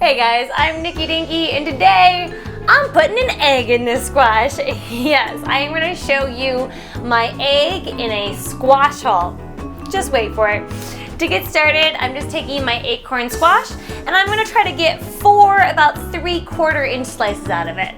Hey guys, I'm Nikki Dinky, and today I'm putting an egg in this squash. Yes, I am going to show you my egg in a squash haul. Just wait for it. To get started, I'm just taking my acorn squash, and I'm going to try to get 4 about 3/4 inch slices out of it.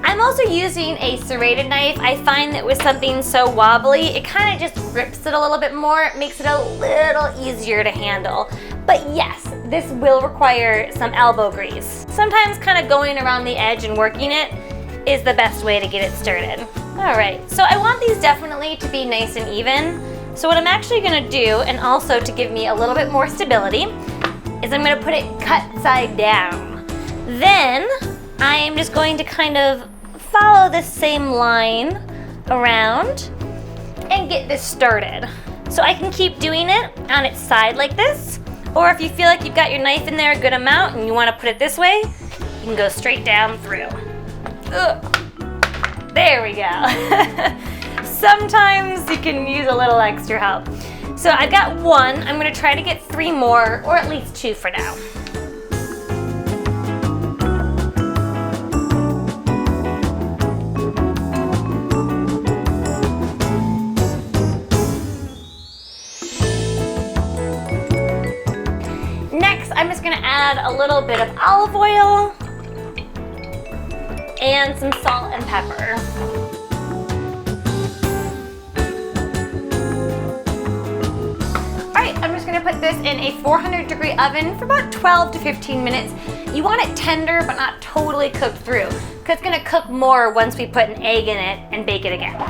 I'm also using a serrated knife. I find that with something so wobbly, it kind of just rips it a little bit more. It makes it a little easier to handle. But yes, this will require some elbow grease. Sometimes kind of going around the edge and working it is the best way to get it started. All right, so I want these definitely to be nice and even. So what I'm actually gonna do, and also to give me a little bit more stability, is I'm gonna put it cut side down. Then I am just going to kind of follow this same line around and get this started. So I can keep doing it on its side like this, or if you feel like you've got your knife in there a good amount and you want to put it this way, you can go straight down through. Ugh. There we go. Sometimes you can use a little extra help. So I've got 1. I'm going to try to get 3 more, or at least 2 for now. Next, I'm just gonna add a little bit of olive oil and some salt and pepper. All right, I'm just gonna put this in a 400-degree oven for about 12 to 15 minutes. You want it tender, but not totally cooked through, because it's gonna cook more once we put an egg in it and bake it again.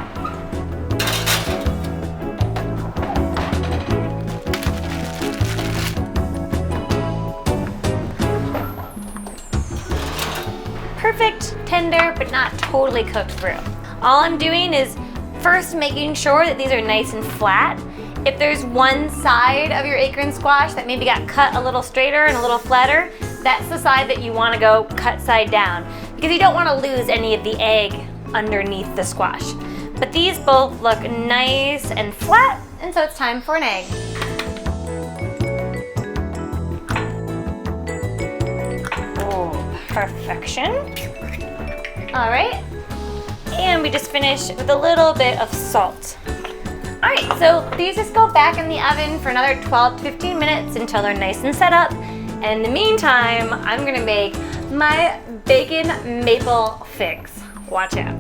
Perfect, tender, but not totally cooked through. All I'm doing is first making sure that these are nice and flat. If there's one side of your acorn squash that maybe got cut a little straighter and a little flatter, that's the side that you want to go cut side down, because you don't want to lose any of the egg underneath the squash. But these both look nice and flat, and so it's time for an egg. Perfection. All right, and we just finished with a little bit of salt. All right, so these just go back in the oven for another 12 to 15 minutes until they're nice and set up. And in the meantime, I'm gonna make my bacon maple figs. Watch out.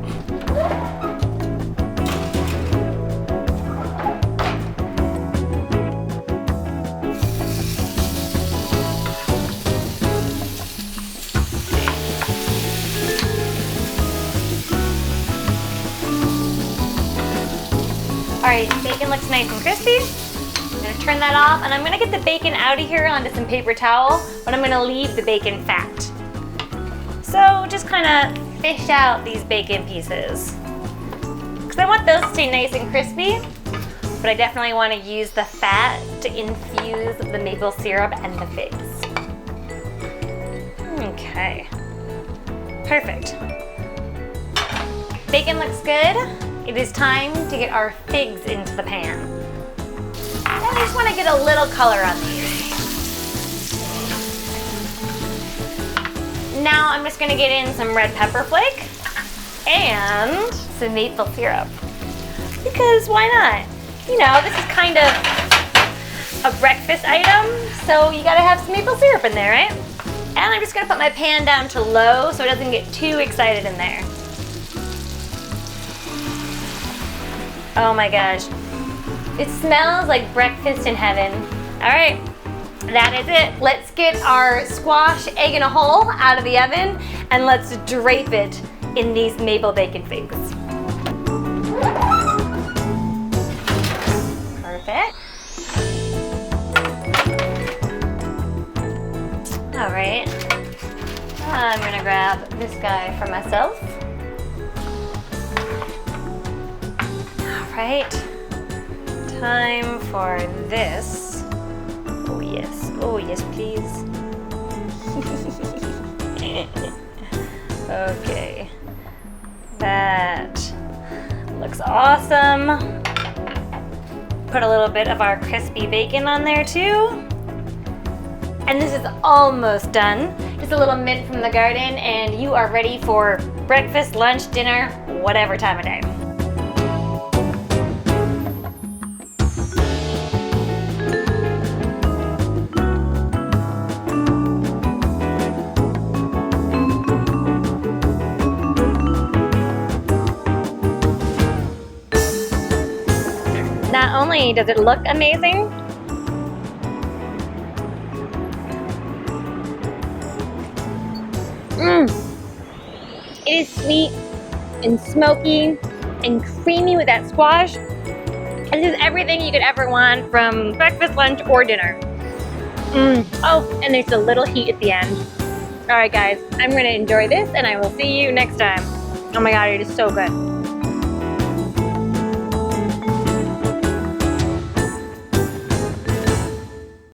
All right, bacon looks nice and crispy. I'm gonna turn that off, and I'm gonna get the bacon out of here onto some paper towel, but I'm gonna leave the bacon fat. So just kind of fish out these bacon pieces, because I want those to stay nice and crispy, but I definitely want to use the fat to infuse the maple syrup and the figs. Okay, perfect. Bacon looks good. It is time to get our figs into the pan. And I just want to get a little color on these. Now I'm just going to get in some red pepper flake and some maple syrup. Because why not? You know, this is kind of a breakfast item, so you gotta have some maple syrup in there, right? And I'm just going to put my pan down to low so it doesn't get too excited in there. Oh my gosh, it smells like breakfast in heaven. All right, that is it. Let's get our squash egg in a hole out of the oven, and let's drape it in these maple bacon figs. Perfect. All right, I'm gonna grab this guy for myself. Right, time for this. Oh yes, please. Okay, that looks awesome. Put a little bit of our crispy bacon on there too. And this is almost done. just a little mint from the garden, and you are ready for breakfast, lunch, dinner, whatever time of day. Not only does it look amazing, it is sweet and smoky and creamy with that squash. This is everything you could ever want from breakfast, lunch, or dinner. Oh, and there's a little heat at the end. All right, guys, I'm gonna enjoy this, and I will see you next time. Oh my God, it is so good.